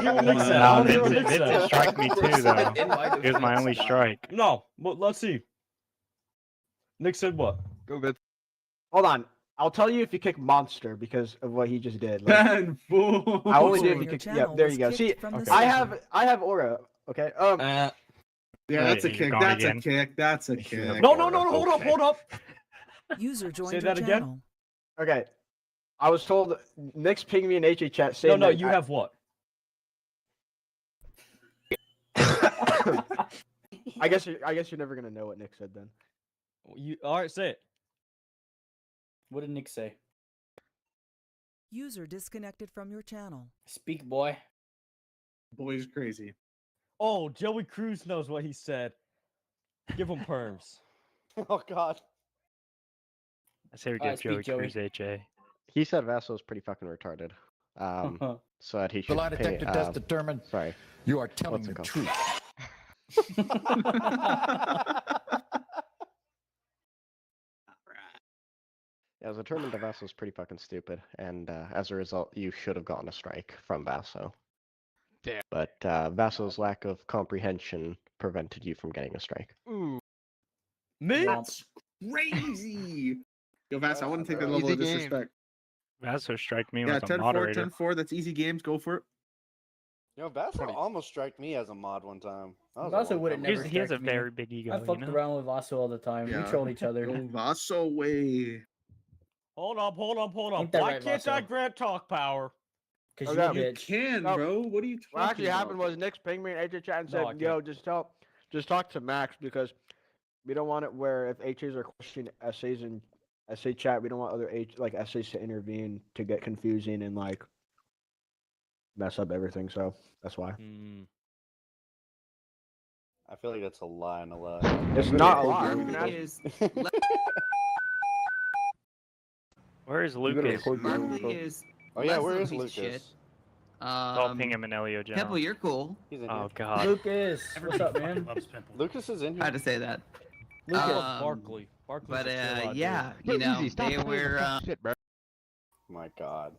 Nick said. No, I wanna hear what Nick Nick said. strike me too, though. In my It was my defense, only no. strike. No, well, let's see. Nick said what? Go, Vince. Hold on. I'll tell you if you kick Monster because of what he just did. Like, Bad boy. I only User did in if you your kick. Yeah, channel there was you go. kicked See, from the okay. server. I have Aura. Okay. Yeah, that's a Hey, you're kick. gone That's again. a kick. That's a kick. No, hold up, hold up. User joined Say your that again? channel. Okay. I was told Nick's pinged me in HA chat saying No, that you have what? I guess you're never gonna know what Nick said then. All right, say it. What did Nick say? User disconnected from your channel. Speak, boy. Boy's crazy. Oh, Joey Cruz knows what he said. Give him perms. Oh God. I say we Alright, give speak, Joey Cruz HA. He said Vasso's pretty fucking retarded. So that he should The lie pay, detector test determined sorry. you are telling What's the it called? truth. Yeah, as a tournament, the Vasso's pretty fucking stupid, and as a result, you should have gotten a strike from Vasso. Damn. But Vasso's lack of comprehension prevented you from getting a strike. Ooh. Me? That's crazy. Yo, Vass, I wouldn't take that level Easy of game. disrespect. Vaso strike me Yeah, with a 10-4, moderator. 10-4. That's easy games. Go for it. Yo, Vassal 20. almost striked me as a mod one time. That was a Vassal long would've time never ago. He has a strike me. very big ego, I fucked you know? around with Vaso all the time. Yeah. We trolled each other. Yo, Vasso way. Hold up. Ain't that Why right, can't I Vaso? grant talk power? Cause Okay. you're a You bitch. can, No. bro. What are you talking What actually about? happened was Nick's pinged me in HA chat and No, I said, "Yo, just talk to Max because we don't want it where if HAs are questioning essays in essay chat, we don't want other essays to intervene to get confusing and like mess up everything." So that's why. I feel like that's a lie and a lie. It's not a lie. You can ask- Is Where is you gotta Lucas? record your own Marley vote. is Oh yeah, less where of a is piece of Lucas? shit. I'll ping him in Elio General. Pimple, you're cool. He's in Oh here. god. Lucas, what's up, man? Lucas is in I had here. to say that. Lucas Um, Barkley. Barkley's But a chill out yeah, Bro, you know, easy. Stop they playing with were. that shit, bro. My God.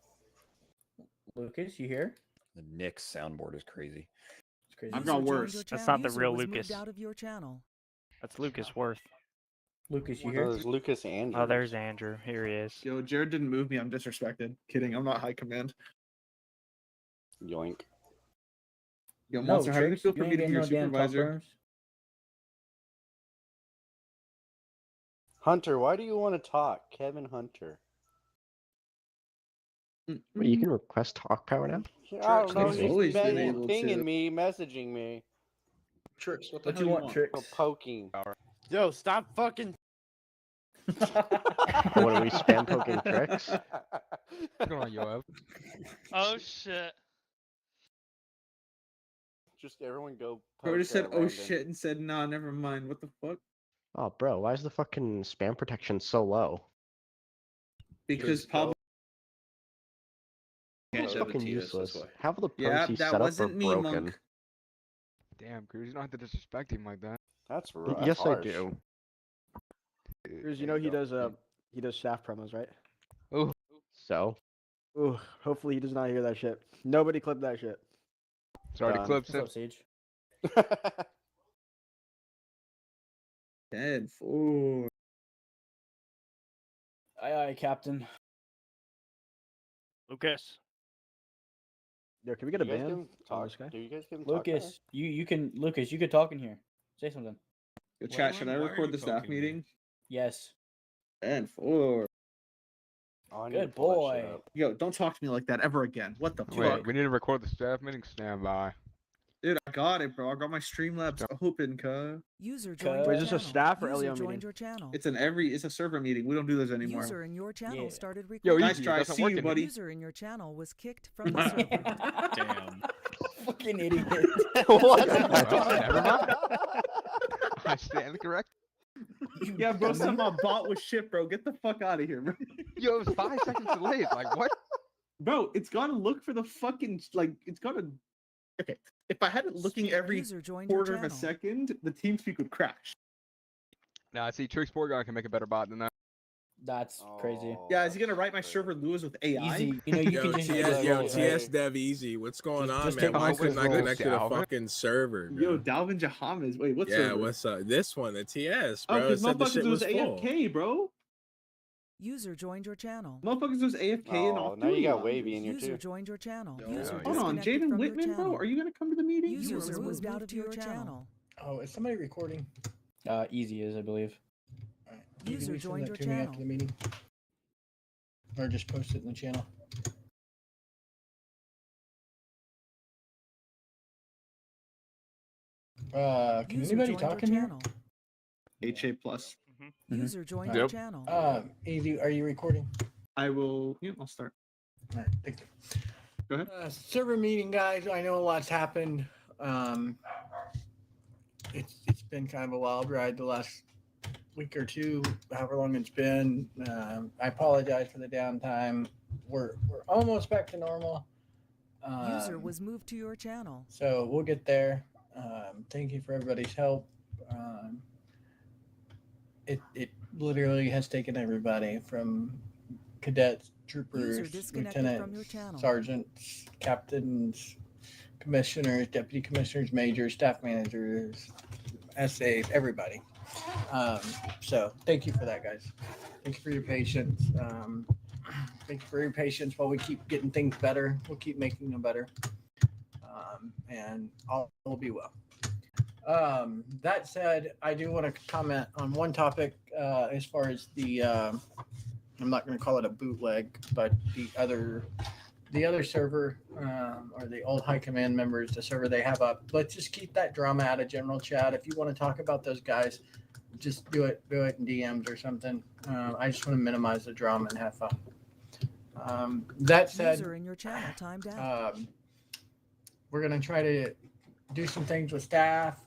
Lucas, you here? The Knicks soundboard is crazy. It's crazy. I've User got joined worse. your That's channel. not the User real was Lucas. moved out of your channel. That's Lucas Worth. Lucas, you Oh, here? there's Lucas and Oh, there's Andrew. Here he is. Yo, Jared didn't move me. I'm disrespected. Kidding. I'm not high command. Yoink. Yo, No, Monster, how do you Tricks, feel you for ain't me to be getting your no damn top supervisor? perms. Hunter, why do you want to talk? Kevin Hunter. Wait, you can request talk power now? I don't know. Tricks has always He's been able pinging to. me, messaging me, Tricks, what the What hell you want, Tricks? or poking. Yo, stop fucking. What are we spam poking Tricks? What's going on, Yoav? Oh shit. Just everyone go. Bro poke just said, at oh random. shit, and said, nah, never mind. What the fuck? Oh, bro, why is the fucking spam protection so low? Because Pablo. It's fucking useless. Half of the Yeah, posts he that set up are wasn't me, broken. Monk. Damn, Cruz, you don't have to disrespect him like that. That's right. Yes, harsh. I do. Dude, Cruz, you there know he go. does staff promos, right? Ooh. So, hopefully he does not hear that shit. Nobody clip that shit. It's already Done. clipped. What's up, Sage? 10-4. Aye, aye, Captain. Lucas. Yo, can we get a You guys ban give him on talk- this guy? Do you guys give him talk power? Lucas, you can talk in here. Say something. Yo, chat, should I record the staff meeting? Yes. 10-4. Oh, I need to Good pull that shit boy. up. Yo, don't talk to me like that ever again. What the Wait, fuck? we need to record the staff meeting. Stand by. Dude, I got it, bro. I got my Streamlabs open, cuh. User Wait, joined is your this a channel. staff or User LEO joined meeting? your channel. It's a server meeting. We don't do those anymore. User in your channel Yeah. started Yo, recording. Nice easy. try. It doesn't See work you, in buddy. User in your channel was kicked from the server. Damn. Fucking idiot. What? Never mind. I stand correct. Yeah, bro, said my bot was shit, bro. Get the fuck out of here, bro. Yo, it was 5 seconds delayed. Like, what? Bro, it's gotta look for the fucking, like, it's gotta... Okay, if I had it looking every User joined your quarter of a channel. second, the TeamSpeak would crash. Nah, see, Trick Sport Guy can make a better bot than that. That's crazy. Yeah, is he gonna write my server Lewis with AI? Easy. You know, you Yo, can just TS, use yo, roles, TS right? Dev Easy. What's going on, just man? take Why Michael's couldn't I roles. connect to the Alvin? fucking server, bro? Yo, Dalvin Jahamas. Wait, what yeah, server? what's up? This one, the TS, Oh, bro. It because said the motherfuckers shit was was full. AFK, bro. User joined your channel. Motherfuckers was AFK and Oh, off now you duty got on Wavy this. in here User too. joined your channel. Yeah, User yeah. Hold on, disconnected Jaden from your Whitman, bro. channel. Are you gonna come to the meeting? User You was are moved removed. out of your channel. Oh, is somebody recording? Easy is, I believe. All right. Can User you send joined that your to me channel. after the meeting? Or just post it in the channel. Can User anybody joined your talk in here? channel. HA plus. User joined Yep. your channel. Easy, are you recording? I will. Yeah, I'll start. All right, thank you. Go ahead. Server meeting, guys. I know a lot's happened. It's been kind of a wild ride the last week or two, however long it's been. I apologize for the downtime. We're almost back to normal. User was moved to your channel. So we'll get there. Thank you for everybody's help. It literally has taken everybody from cadets, troopers, User disconnected from your lieutenants, channel. sergeants, captains, commissioners, deputy commissioners, majors, staff managers, SAs, everybody. So thank you for that, guys. Thank you for your patience. Thank you for your patience while we keep getting things better. We'll keep making them better. And all will be well. That said, I do want to comment on one topic as far as the, I'm not going to call it a bootleg, but the other server or the old high command members, the server they have up. Let's just keep that drama out of general chat. If you want to talk about those guys, just do it in DMs or something. I just want to minimize the drama and have fun. That said, User in your channel timed out. we're going to try to do some things with staff.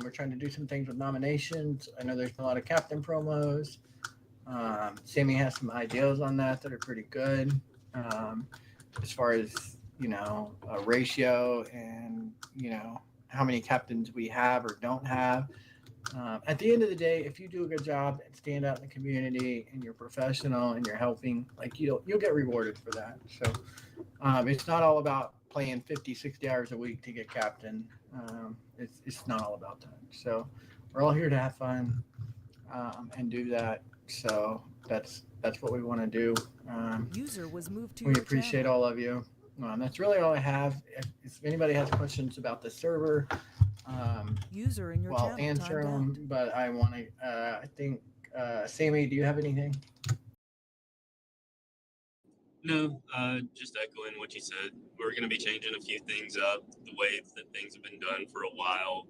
We're trying to do some things with nominations. I know there's been a lot of captain promos. Sammy has some ideas on that are pretty good. As far as, a ratio and, how many captains we have or don't have. At the end of the day, if you do a good job and stand out in the community and you're professional and you're helping, you'll get rewarded for that. So it's not all about playing 50, 60 hours a week to get captain. It's not all about that. So we're all here to have fun and do that. So that's what we want to do. User was moved to We your appreciate channel. all of you. That's really all I have. If anybody has questions about the server, User in your well, channel answer timed them. But I want to. I think, Sammy, do you have anything? No, just echoing what you said. We're going to be changing a few things up. The way that things have been done for a while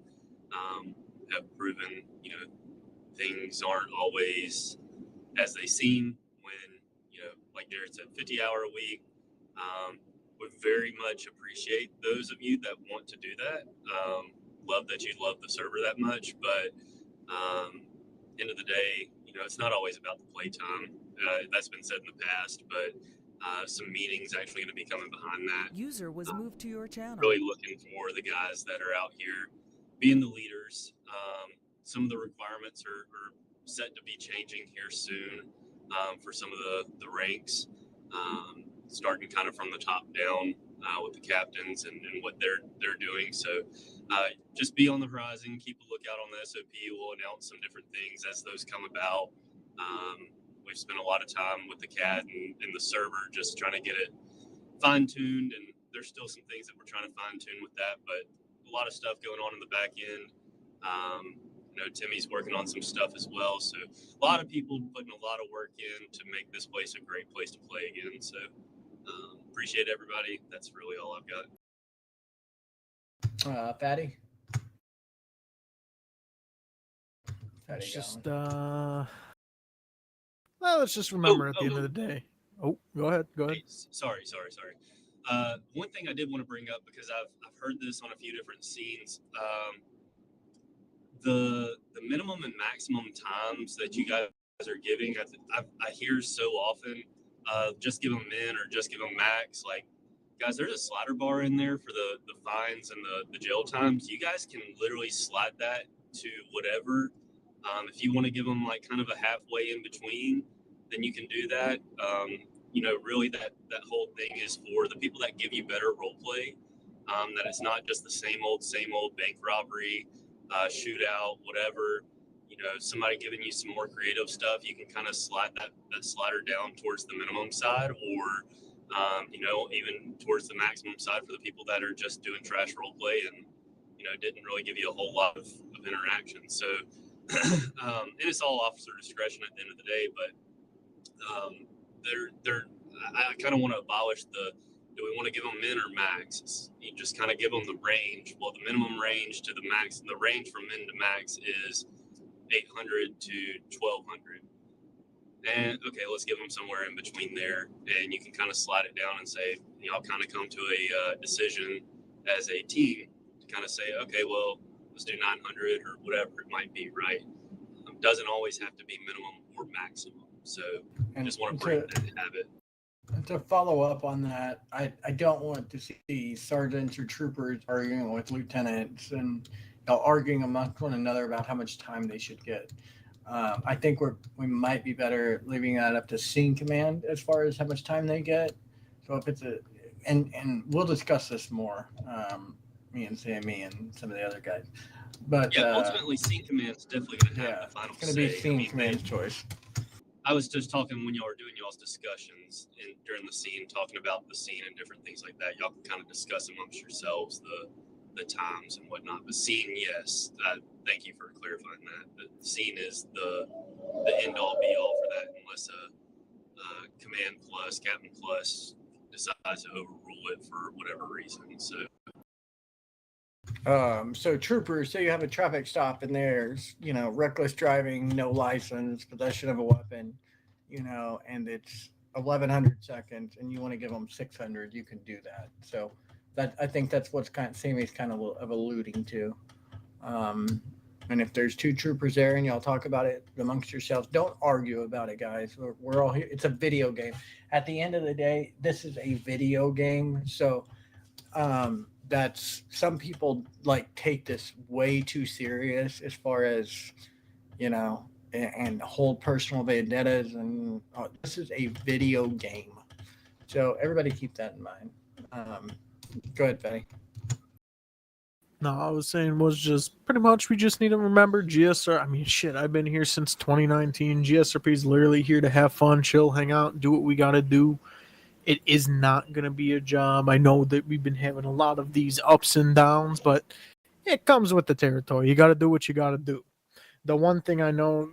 have proven, things aren't always as they seem when, like Jared said, 50-hour a week. We very much appreciate those of you that want to do that. Love that you love the server that much, but end of the day, it's not always about the playtime. That's been said in the past, but some meetings actually going to be coming behind that. User was moved to your channel. Really looking for the guys that are out here being the leaders. Some of the requirements are set to be changing here soon for some of the ranks, starting kind of from the top down with the captains and what they're doing. So just be on the horizon, keep a lookout on the SOP. We'll announce some different things as those come about. We've spent a lot of time with the CAD and the server just trying to get it fine-tuned, and there's still some things that we're trying to fine-tune with that, but a lot of stuff going on in the back end. Timmy's working on some stuff as well, so a lot of people putting a lot of work in to make this place a great place to play again. So appreciate everybody. That's really all I've got. Fatty? It's just well, let's just remember at the end of the day. Oh, go ahead. Hey, sorry. One thing I did want to bring up, because I've heard this on a few different scenes. The minimum and maximum times that you guys are giving, I hear so often, just give them min or just give them max. Like, guys, there's a slider bar in there for the fines and the jail times. You guys can literally slide that to whatever. If you want to give them like kind of a halfway in between, then you can do that. You know, really that whole thing is for the people that give you better role play. That it's not just the same old bank robbery, shootout, whatever. You know, somebody giving you some more creative stuff, you can kind of slide that slider down towards the minimum side, or you know, even towards the maximum side for the people that are just doing trash role play and, you know, didn't really give you a whole lot of interaction. So, and it's all officer discretion at the end of the day, but I kind of want to abolish do we want to give them min or max? You just kind of give them the range. Well, the minimum range to the max, the range from min to max is 800 to 1200. And okay, let's give them somewhere in between there, and you can kind of slide it down and say, you know, I'll kind of come to a decision as a team to kind of say, okay, well, let's do 900 or whatever it might be, right? Doesn't always have to be minimum or maximum. So I just want to break that habit. To follow up on that, I don't want to see sergeants or troopers arguing with lieutenants and, you know, arguing amongst one another about how much time they should get. I think we might be better leaving that up to scene command as far as how much time they get. So if it's and we'll discuss this more, me and Sammy and some of the other guys. But yeah, ultimately, scene command is definitely going to have the final say. It's going to be scene command's choice. I was just talking when y'all were doing y'all's discussions during the scene, talking about the scene and different things like that. Y'all can kind of discuss amongst yourselves the times and whatnot. But scene, yes, thank you for clarifying that. The scene is the end all be all for that, unless a command plus, captain plus decides to overrule it for whatever reason. So troopers, say you have a traffic stop and there's, you know, reckless driving, no license, possession of a weapon, you know, and it's 1100 seconds and you want to give them 600, you can do that. So that, I think that's what's Sammy's kind of alluding to. And if there's two troopers there and y'all talk about it amongst yourselves, don't argue about it, guys. We're all here. It's a video game. At the end of the day, this is a video game. So, that's, some people like take this way too serious as far as, you know, and hold personal vendettas, and this is a video game. So everybody keep that in mind. Go ahead, Benny. No, I was saying was just pretty much we just need to remember GSR. I mean, shit, I've been here since 2019. GSRP is literally here to have fun, chill, hang out, do what we got to do. It is not going to be a job. I know that we've been having a lot of these ups and downs, but it comes with the territory. You got to do what you got to do. The one thing I know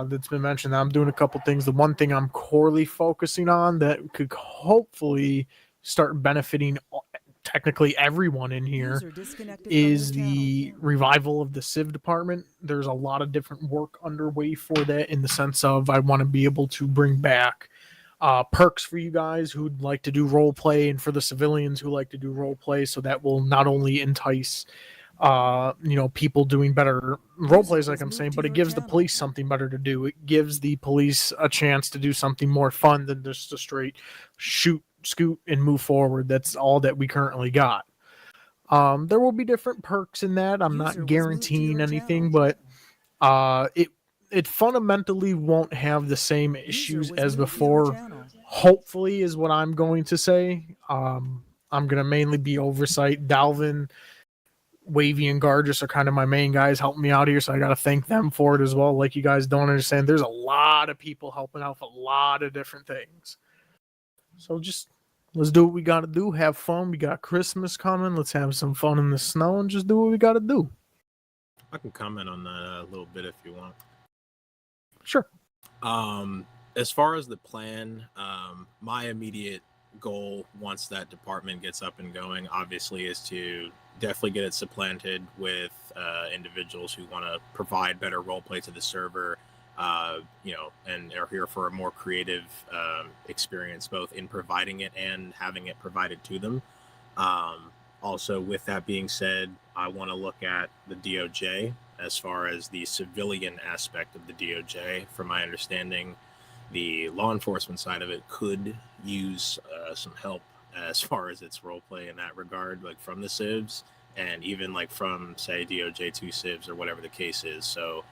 that's been mentioned, I'm doing a couple things. The one thing I'm corely focusing on that could hopefully start benefiting technically everyone in here is the revival of the Civ department. There's a lot of different work underway for that, in the sense of I want to be able to bring back perks for you guys who'd like to do role play, and for the civilians who like to do role play. So that will not only entice, you know, people doing better role plays, like I'm saying, but it gives the police something better to do. It gives the police a chance to do something more fun than just a straight shoot, scoot, and move forward. That's all that we currently got. There will be different perks in that. I'm not guaranteeing anything, but it fundamentally won't have the same issues as before. Hopefully, is what I'm going to say. I'm going to mainly be oversight. Dalvin, Wavy, and Gargis are kind of my main guys helping me out here, so I got to thank them for it as well. Like, you guys don't understand, there's a lot of people helping out with a lot of different things. So just let's do what we got to do. Have fun. We got Christmas coming. Let's have some fun in the snow and just do what we got to do. I can comment on that a little bit if you want. Sure. As far as the plan, my immediate goal once that department gets up and going, obviously, is to definitely get it supplanted with individuals who want to provide better role play to the server, you know, and are here for a more creative experience, both in providing it and having it provided to them. Also, with that being said, I want to look at the DOJ as far as the civilian aspect of the DOJ. From my understanding, the law enforcement side of it could use some help as far as its role play in that regard, like from the civs, and even like from, say, DOJ 2 civs or whatever the case is. So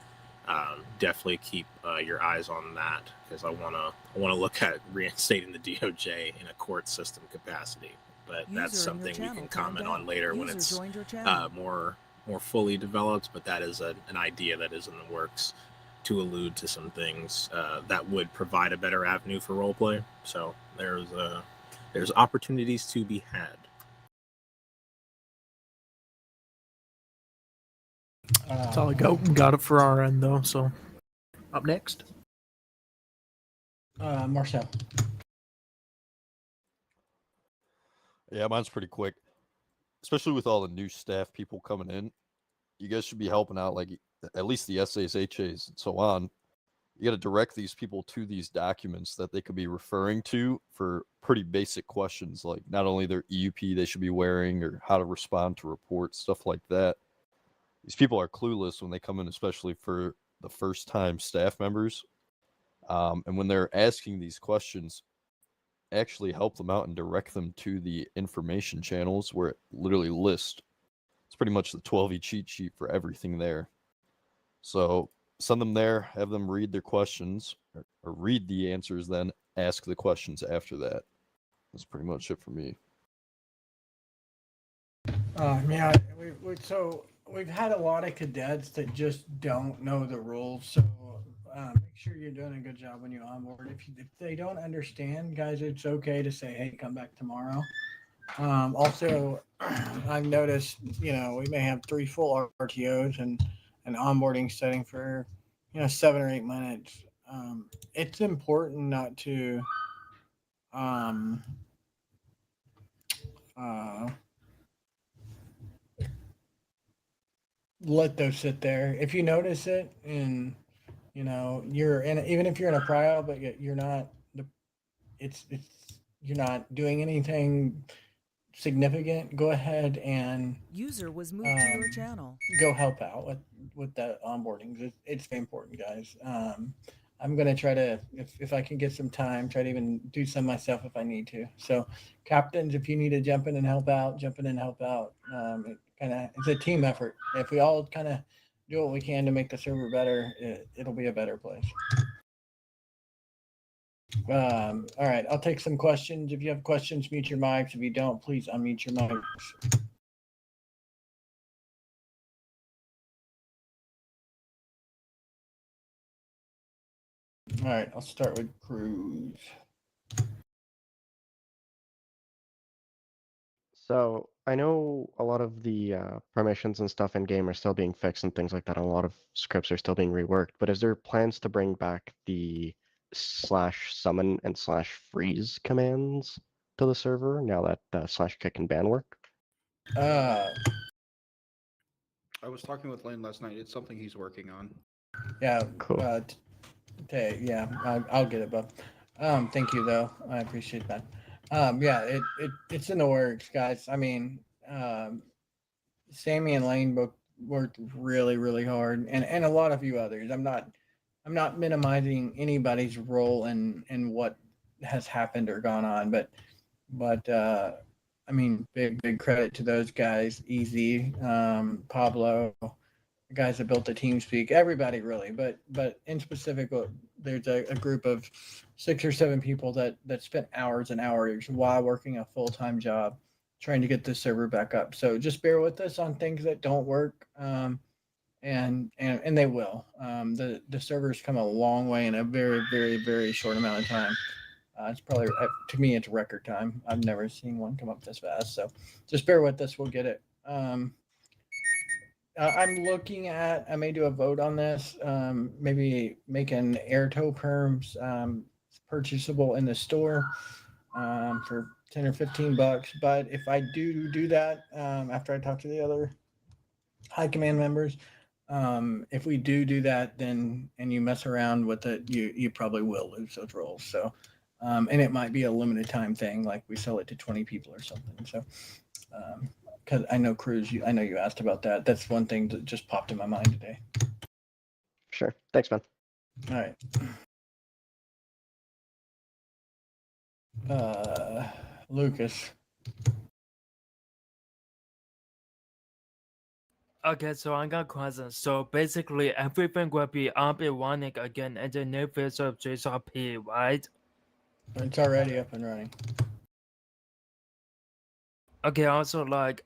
definitely keep your eyes on that, because I wanna look at reinstating the DOJ in a court system capacity. But that's User in your something we channel can timed comment out. on later when User it's joined your channel. more fully developed. But that is an idea that is in the works to allude to some things that would provide a better avenue for roleplay. So there's opportunities to be had. That's all I got it for our end though. So up next. Marcel. Yeah, mine's pretty quick. Especially with all the new staff people coming in. You guys should be helping out, like, at least the SAs, HAs, and so on. You got to direct these people to these documents that they could be referring to for pretty basic questions, like not only their EUP they should be wearing or how to respond to reports, stuff like that. These people are clueless when they come in, especially for the first time staff members. And when they're asking these questions, actually help them out and direct them to the information channels where it literally lists. It's pretty much the 12E cheat sheet for everything there. So send them there, have them read their questions, or read the answers, then ask the questions after that. That's pretty much it for me. Yeah, so we've had a lot of cadets that just don't know the rules. So make sure you're doing a good job when you onboard. If they don't understand, guys, it's okay to say, "Hey, come back tomorrow." Also, I've noticed, we may have 3 full RTOs and an onboarding setting for, 7 or 8 minutes. It's important not to let those sit there. If you notice it and you're in, even if you're in a cryo, but you're not you're not doing anything significant, go ahead and User was moved to your channel. go help out with that onboarding. It's very important, guys. I'm gonna try to, if I can get some time, try to even do some myself if I need to. So, captains, if you need to jump in and help out, jump in and help out. It's a team effort. If we all kind of do what we can to make the server better, it'll be a better place. All right, I'll take some questions. If you have questions, mute your mics. If you don't, please unmute your mics. All right, I'll start with Cruz. So I know a lot of the permissions and stuff in game are still being fixed and things like that, and a lot of scripts are still being reworked. But is there plans to bring back the /summon and /freeze commands to the server now that /kick and ban work? I was talking with Lane last night. It's something he's working on. Yeah. Cool. Yeah, I'll get it, bud. Thank you though. I appreciate that. Yeah, it's in the works, guys. I mean, Sammy and Lane both worked really, really hard, and a lot of you others. I'm not minimizing anybody's role in what has happened or gone on, but I mean, big credit to those guys. Easy, Pablo, the guys that built the TeamSpeak, everybody really, but in specific, there's a group of 6 or 7 people that spent hours and hours while working a full-time job trying to get this server back up. So just bear with us on things that don't work, and they will. The server's come a long way in a very, very, very short amount of time. It's probably, to me, it's record time. I've never seen one come up this fast. So just bear with us. We'll get it. I'm looking at, I may do a vote on this, maybe making air tow perms purchasable in the store for 10 or 15 bucks. But if I do that, after I talk to the other high command members, if we do that, then, and you mess around with it, you probably will lose those roles. So, and it might be a limited time thing, like we sell it to 20 people or something. So, because I know Cruz, I know you asked about that. That's one thing that just popped in my mind today. Sure. Thanks, man. All right. Lucas. Okay, so I got questions. So basically, everything will be up and running again in the new phase of GSRP, right? It's already up and running. Okay, also like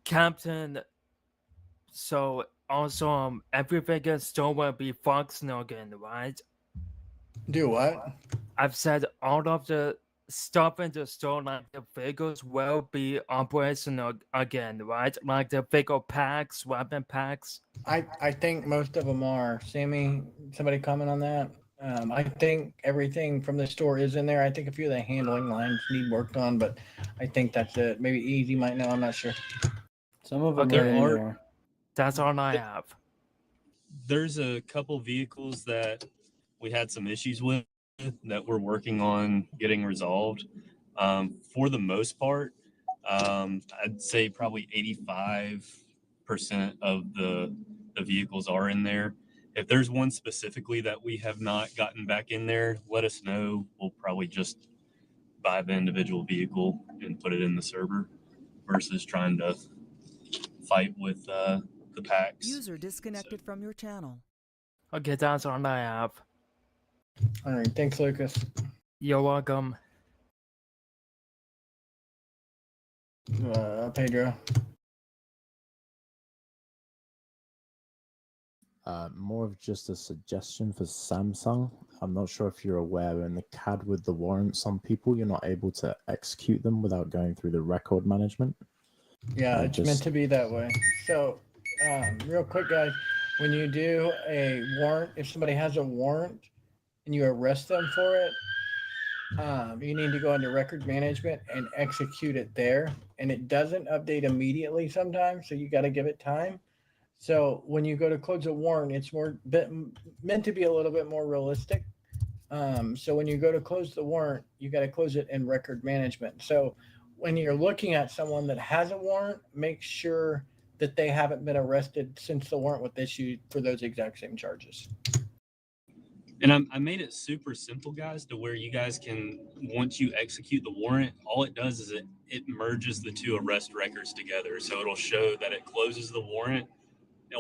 Captain. So also everything is still will be functional again, right? Do what? I've said all of the stuff in the store, like the vehicles, will be operational again, right? Like the vehicle packs, weapon packs. I think most of them are. Sammy, somebody comment on that? I think everything from the store is in there. I think a few of the handling lines need worked on, but I think that's it. Maybe Easy might know. I'm not sure. Some of them Okay, are in there. that's all I have. There's a couple vehicles that we had some issues with that we're working on getting resolved. For the most part, I'd say probably 85% of the vehicles are in there. If there's one specifically that we have not gotten back in there, let us know. We'll probably just buy the individual vehicle and put it in the server versus trying to fight with the packs. User disconnected from your channel. Okay, that's all I have. All right. Thanks, Lucas. You're welcome. Pedro. More of just a suggestion for Samsung. I'm not sure if you're aware, in the CAD with the warrants on people, you're not able to execute them without going through the record management. Yeah, it's meant to be that way. So, real quick, guys, when you do a warrant, if somebody has a warrant and you arrest them for it, you need to go into record management and execute it there. And it doesn't update immediately sometimes, so you got to give it time. So when you go to close a warrant, it's meant to be a little bit more realistic. So when you go to close the warrant, you got to close it in record management. So when you're looking at someone that has a warrant, make sure that they haven't been arrested since the warrant was issued for those exact same charges. And I made it super simple, guys, to where you guys can, once you execute the warrant, all it does is it merges the two arrest records together. So it'll show that it closes the warrant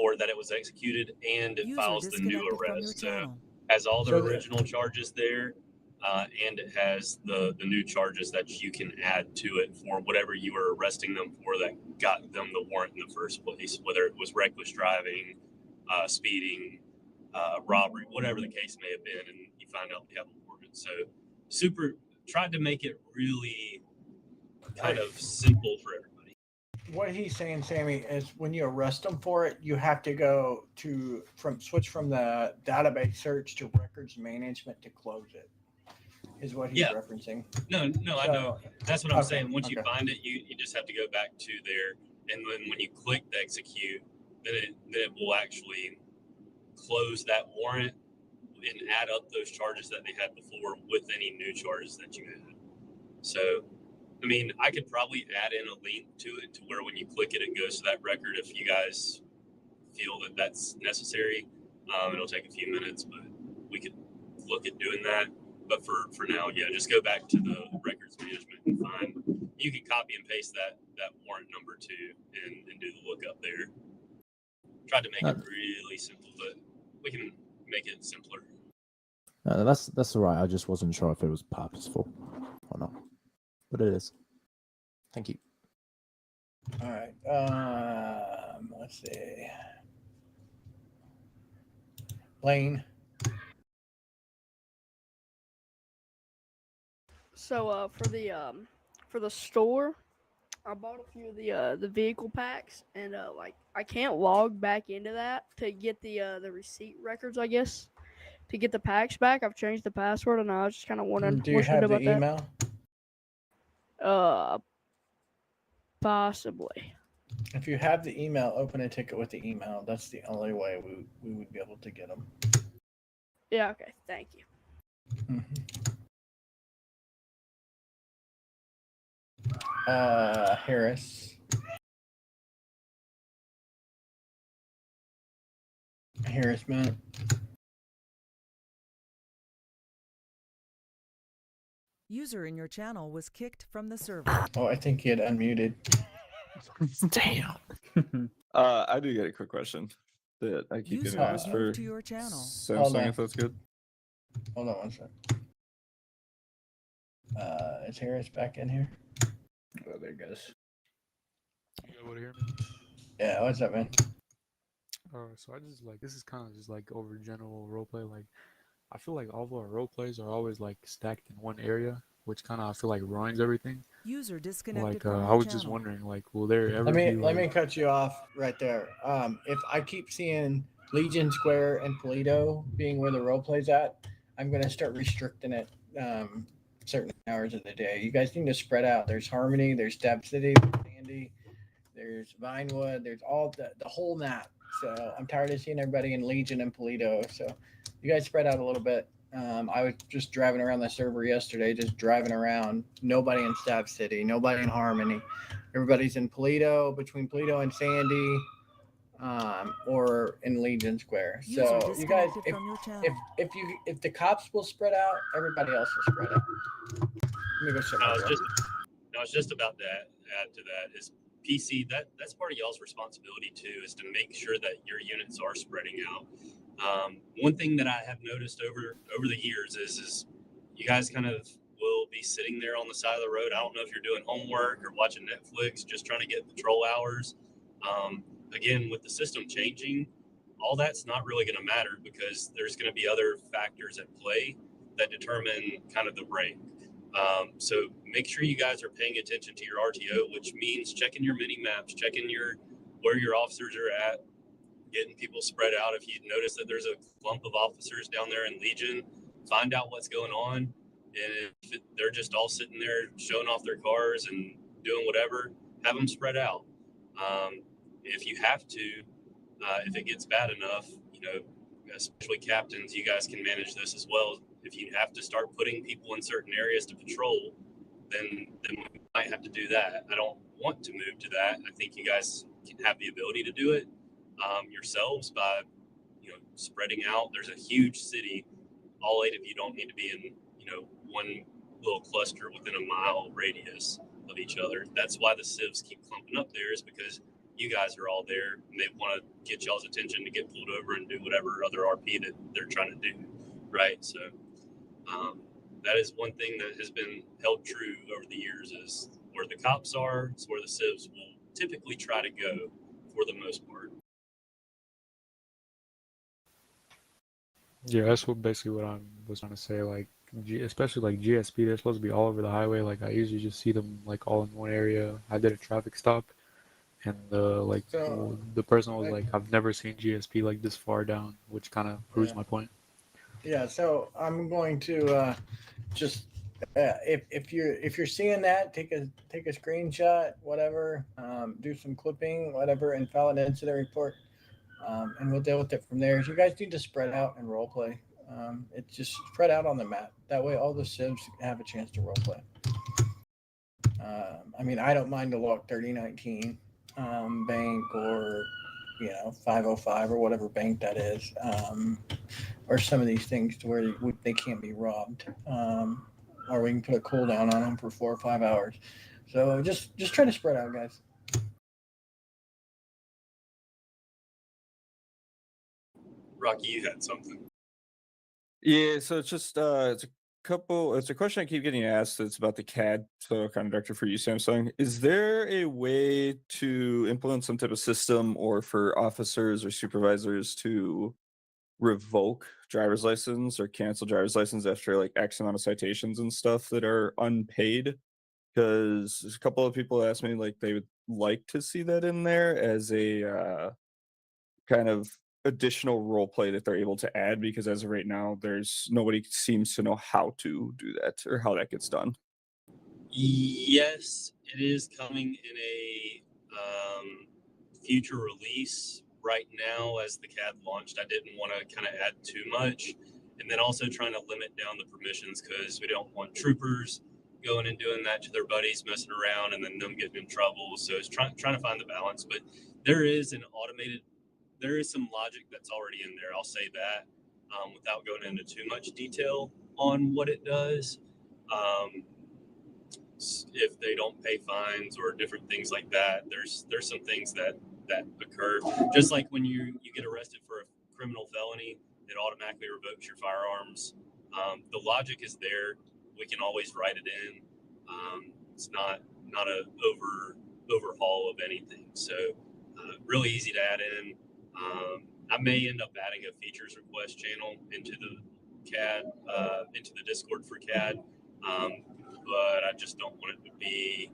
or that it was executed, and it files the new arrest. So has all the original charges there, and it has the new charges that you can add to it for whatever you were arresting them for that got them the warrant in the first place, whether it was reckless driving, speeding, robbery, whatever the case may have been, and you find out they have a warrant. So tried to make it really kind of simple for everybody. What he's saying, Sammy, is when you arrest them for it, you have to go switch from the database search to records management to close it. Is what he's referencing. No, I know. That's what I'm saying. Once you find it, you just have to go back to there, and then when you click the execute, then it will actually close that warrant and add up those charges that they had before with any new charges that you had. So, I mean, I could probably add in a link to it to where when you click it, it goes to that record if you guys feel that that's necessary. It'll take a few minutes, but we could look at doing that. But for now, yeah, just go back to the records management and you can copy and paste that warrant number too and do the lookup there. Tried to make it really simple, but we can make it simpler. No, that's all right. I just wasn't sure if it was purposeful or not, but it is. Thank you. All right. Let's see. Lane. So for the store, I bought a few of the vehicle packs, and like I can't log back into that to get the receipt records, I guess, to get the packs back. I've changed the password, and I was just kind of wondering Do you what should I have do the about email? that. Possibly. If you have the email, open a ticket with the email. That's the only way we would be able to get them. Yeah. Okay. Thank you. Harris. Harassment. User in your channel was kicked from the server. Oh, I think he had unmuted. Damn. I do get a quick question that I keep User getting asked was for moved to your channel. Hold Samsung, on. if that's good. Hold on one sec. Is Harris back in here? Oh, there it goes. You able to hear me? Yeah, what's up, man? So I just like this is kind of just like over general roleplay. Like I feel like all of our role plays are always like stacked in one area, which kind of I feel like ruins everything. User disconnected Like from I your was just channel. wondering, like, will there ever Let me be let me like cut you off right there. If I keep seeing Legion Square and Polito being where the role plays at, I'm gonna start restricting it certain hours of the day. You guys need to spread out. There's Harmony, there's Dab City, there's Sandy, there's Vinewood, there's all the whole map. So I'm tired of seeing everybody in Legion and Polito. So you guys spread out a little bit. I was just driving around the server yesterday, just driving around. Nobody in Stab City, nobody in Harmony. Everybody's in Polito, between Polito and Sandy, or in Legion Square. User So you guys, disconnected from your channel. if the cops will spread out, everybody else will spread out. Let me go check I my was phone. just about to add to that is PC. That's part of y'all's responsibility too, is to make sure that your units are spreading out. One thing that I have noticed over the years is you guys kind of will be sitting there on the side of the road. I don't know if you're doing homework or watching Netflix, just trying to get patrol hours. Again, with the system changing, all that's not really going to matter because there's going to be other factors at play that determine kind of the rank. So make sure you guys are paying attention to your RTO, which means checking your mini maps, checking where your officers are at, getting people spread out. If you notice that there's a clump of officers down there in Legion, find out what's going on. And if they're just all sitting there showing off their cars and doing whatever, have them spread out. If you have to, if it gets bad enough, especially captains, you guys can manage this as well. If you have to start putting people in certain areas to patrol, then we might have to do that. I don't want to move to that. I think you guys can have the ability to do it yourselves by, spreading out. There's a huge city. All 8 of you don't need to be in, one little cluster within a mile radius of each other. That's why the civs keep clumping up there, is because you guys are all there and they want to get y'all's attention to get pulled over and do whatever other RP that they're trying to do, right? So that is one thing that has been held true over the years, is where the cops are, it's where the civs will typically try to go for the most part. Yeah, that's basically what I was trying to say. Like, especially like GSP, they're supposed to be all over the highway. Like, I usually just see them like all in one area. I did a traffic stop, and the person was like, "I've never seen GSP like this far down," which kind of proves my point. Yeah, so I'm going to just if you're seeing that, take a screenshot, whatever, do some clipping, whatever, and file an incident report, and we'll deal with it from there. So you guys need to spread out and role play. It's just spread out on the map. That way, all the civs have a chance to role play. I mean, I don't mind the Lock 3019 bank, or 505 or whatever bank that is, or some of these things to where they can't be robbed, or we can put a cooldown on them for 4 or 5 hours. So just try to spread out, guys. Rocky, you had something. Yeah, so it's just it's a question I keep getting asked. It's about the CAD, so kind of director for you, Samsung. Is there a way to implement some type of system, or for officers or supervisors to revoke driver's license or cancel driver's license after like X amount of citations and stuff that are unpaid? Because a couple of people asked me like they would like to see that in there as a kind of additional role play that they're able to add, because as of right now, there's nobody seems to know how to do that or how that gets done. Yes, it is coming in a future release. Right now, as the CAD launched, I didn't want to kind of add too much, and then also trying to limit down the permissions, because we don't want troopers going and doing that to their buddies, messing around, and then them getting in trouble. So it's trying to find the balance. But there is some logic that's already in there. I'll say that without going into too much detail on what it does. if they don't pay fines or different things like that. There's some things that occur. Just like when you get arrested for a criminal felony, it automatically revokes your firearms. The logic is there. We can always write it in. It's not a overhaul of anything. So really easy to add in. I may end up adding a features request channel into the CAD, into the Discord for CAD, but I just don't want it to be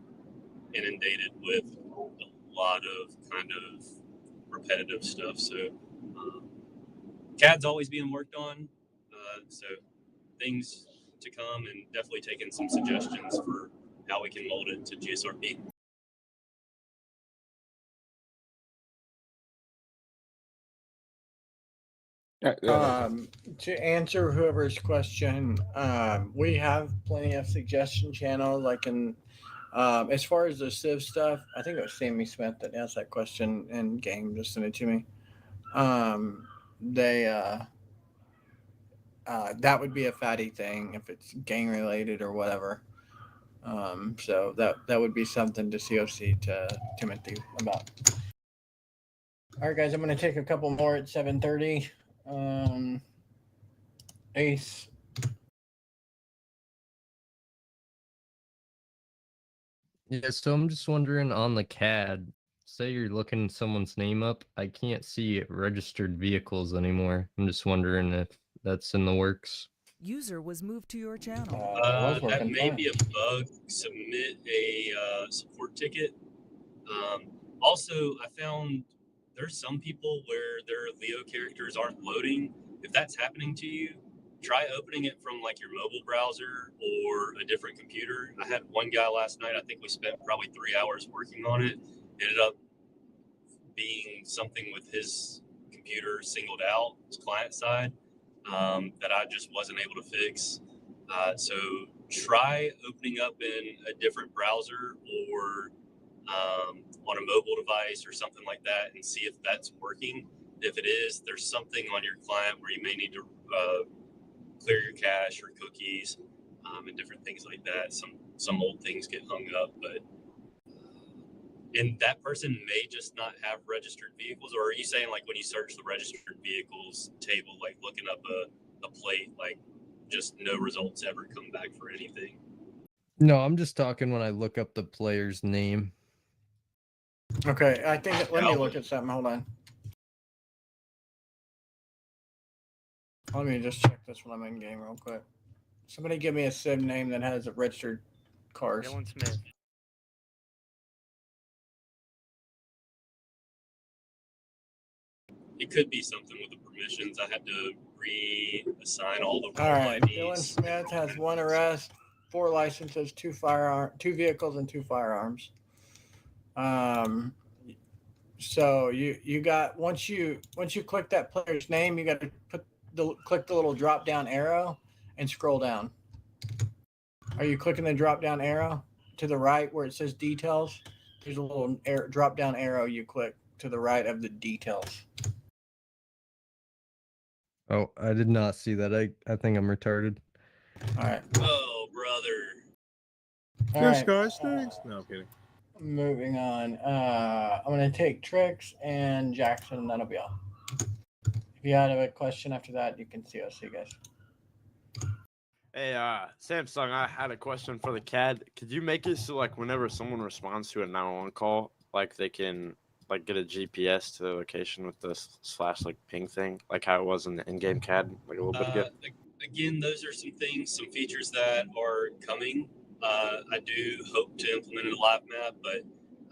inundated with a lot of kind of repetitive stuff. So CAD's always being worked on. So things to come, and definitely taking some suggestions for how we can mold it into GSRP. To answer whoever's question, we have plenty of suggestion channels. Like in, as far as the Civ stuff, I think it was Sammy Smith that asked that question and Game just sent it to me. That would be a fatty thing if it's gang related or whatever. So that would be something to COC to Timothy about. All right, guys, I'm going to take a couple more at 7:30. Ace. Yeah, so I'm just wondering on the CAD, say you're looking someone's name up, I can't see registered vehicles anymore. I'm just wondering if that's in the works. User was moved to your channel. That may be a bug. Submit a support ticket. Also, I found there's some people where their Leo characters aren't loading. If that's happening to you, try opening it from like your mobile browser or a different computer. I had one guy last night, I think we spent probably 3 hours working on it. Ended up being something with his computer singled out, his client side, that I just wasn't able to fix. So try opening up in a different browser or on a mobile device or something like that and see if that's working. If it is, there's something on your client where you may need to clear your cache or cookies and different things like that. Some old things get hung up, but and that person may just not have registered vehicles. Or are you saying like when you search the registered vehicles table, like looking up a plate, like just no results ever come back for anything? No, I'm just talking when I look up the player's name. Okay, I think. Let me look at something. Hold on. Let me just check this when I'm in game real quick. Somebody give me a Civ name that has a registered cars. Dylan Smith. It could be something with the permissions. I had to reassign all the All right, IDs. Dylan Smith has 1 arrest, 4 licenses, 2 vehicles, and 2 firearms. So you got once you click that player's name, you got to click the little drop down arrow and scroll down. Are you clicking the drop down arrow to the right where it says details? There's a little drop down arrow you click to the right of the details. Oh, I did not see that. I think I'm retarded. All right. Oh, brother. All right. guys, thanks. No, I'm kidding. Moving on. I'm going to take Trix and Jackson, and that'll be all. If you have a question after that, you can see us. See you guys. Hey, Samsung, I had a question for the CAD. Could you make it so, like, whenever someone responds to a 911 call, like, they can, like, get a GPS to the location with the / like, ping thing, like how it was in the in-game CAD, like, a little bit ago? Again, those are some things, some features that are coming. I do hope to implement a live map, but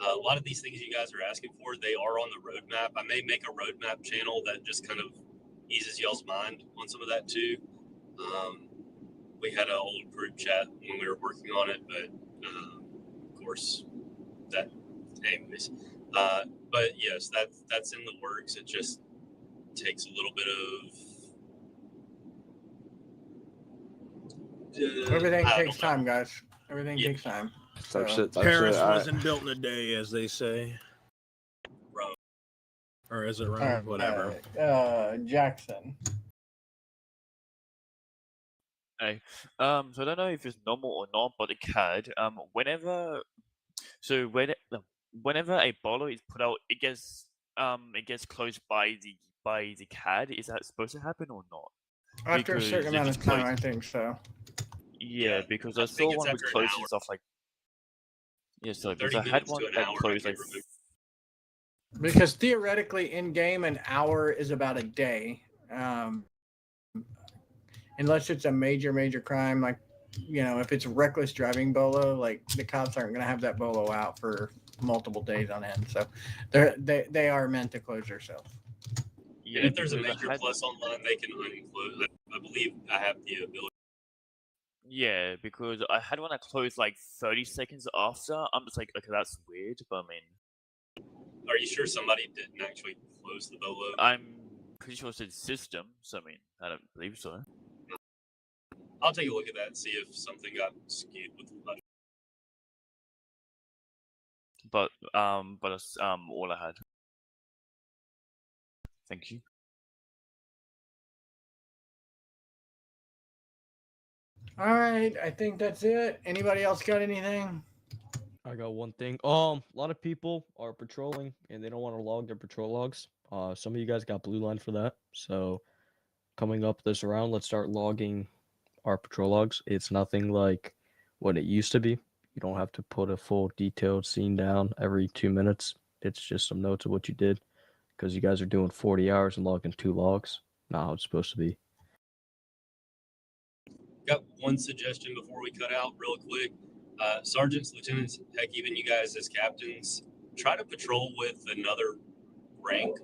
a lot of these things you guys are asking for, they are on the roadmap. I may make a roadmap channel that just kind of eases y'all's mind on some of that too. We had an old group chat when we were working on it, but of course, that, anyways. But yes, that's in the works. It just takes a little bit of Everything takes time, guys. Everything takes time. Paris wasn't built in a day, as they say. Rome. Or is it Rome? Whatever. Jackson. Hey, so I don't know if it's normal or not, but the CAD, whenever a bottle is put out, it gets closed by the CAD. Is that supposed to happen or not? After a certain Because it amount just of time, closed. I think so. Yeah, because I saw think it's one with after an hour. closes off like. Yeah, sorry, 30 because I had minutes one to an that hour closed after like. you remove. Because theoretically, in game, an hour is about a day. Unless it's a major crime, like, if it's reckless driving bolo, like the cops aren't going to have that bolo out for multiple days on end. So they are meant to close themselves. Yeah, And if there's a because major plus online, they can unclose. I believe I have the ability. Yeah, because I had one that closed like 30 seconds after. I'm just like, okay, that's weird, but I mean, Are you sure somebody didn't actually close the bolo? I'm pretty sure it's a system, so I mean, I don't believe so. I'll take a look at that and see if something got skewed with the budget. But that's all I had. Thank you. All right, I think that's it. Anybody else got anything? I got one thing. A lot of people are patrolling and they don't want to log their patrol logs. Some of you guys got blue line for that. So coming up this round, let's start logging our patrol logs. It's nothing like what it used to be. You don't have to put a full detailed scene down every 2 minutes. It's just some notes of what you did, because you guys are doing 40 hours and logging 2 logs. Not how it's supposed to be. Got one suggestion before we cut out real quick. Sergeants, lieutenants, heck, even you guys as captains, try to patrol with another rank.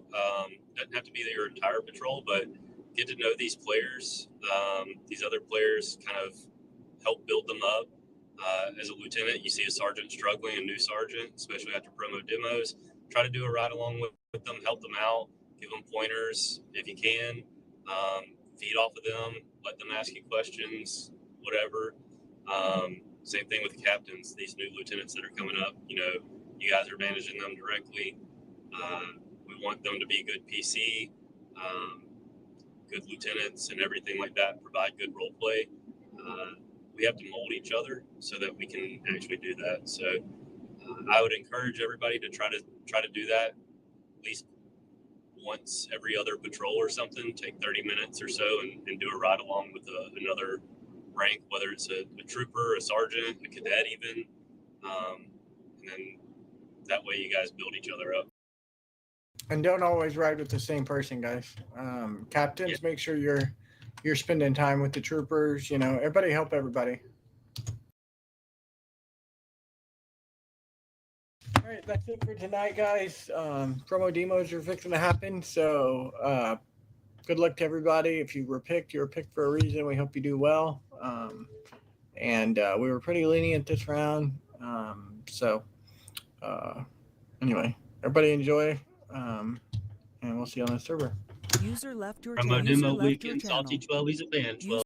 Doesn't have to be your entire patrol, but get to know these players. These other players kind of help build them up. As a lieutenant, you see a sergeant struggling, a new sergeant, especially after promo demos. Try to do a ride along with them, help them out, give them pointers if you can. Feed off of them, let them ask you questions, whatever. Same thing with the captains, these new lieutenants that are coming up. You guys are managing them directly. We want them to be good PC, good lieutenants, and everything like that. Provide good role play. We have to mold each other so that we can actually do that. So I would encourage everybody to try to do that at least once every other patrol or something. Take 30 minutes or so and do a ride along with another rank, whether it's a trooper, a sergeant, a cadet even. And then that way you guys build each other up. And don't always ride with the same person, guys. Captains, make sure you're spending time with the troopers. Everybody help everybody. All right, that's it for tonight, guys. Promo demos are fixing to happen, so good luck to everybody. If you were picked, you were picked for a reason. We hope you do well. And we were pretty lenient this round. Anyway, everybody enjoy, and we'll see you on the server. User left your Promo channel. demo weekend, Salty 12, he's a fan 12.